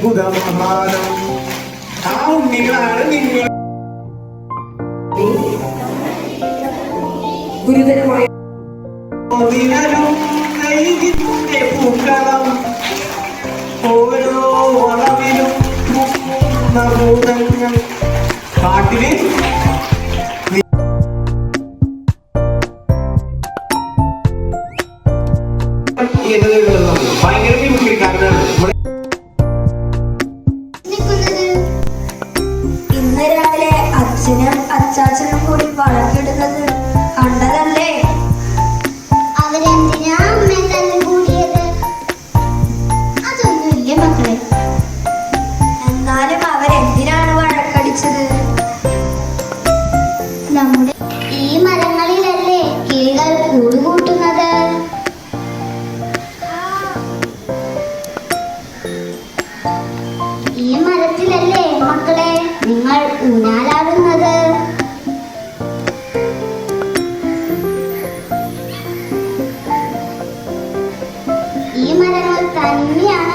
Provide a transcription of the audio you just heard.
അത്ഭുതമഹാനം ആ ഉണ്ണികളാണ് നിങ്ങൾ. ഗുരുതരമായ പൂക്കളം ഓരോ വളവിലും ഭൂതങ്ങൾ കാട്ടില് ഭയങ്കര മിമിക്രിക്കാരനാണ്. ഇന്ന് രാവിലെ അച്ഛനും അച്ചാച്ചനും കൂടി വഴക്കിടുന്നത് കണ്ടതല്ലേ? അവരെന്തിനാ അമ്മ തന്നെ കൂടിയത്? അതൊന്നുമില്ല മക്കളെ. എന്നാലും അവരെന്തിനാണ് വഴക്കടിച്ചത്? നമ്മുടെ ഈ മരങ്ങളിലല്ലേ കിളികൾ കൂടുകൂട്ടുന്നത്? ഈ മരത്തിലല്ലേ മക്കളെ നിങ്ങൾ ഊഞ്ഞാലാടുന്നത്? ഈ മരങ്ങൾ തന്നെയാണ്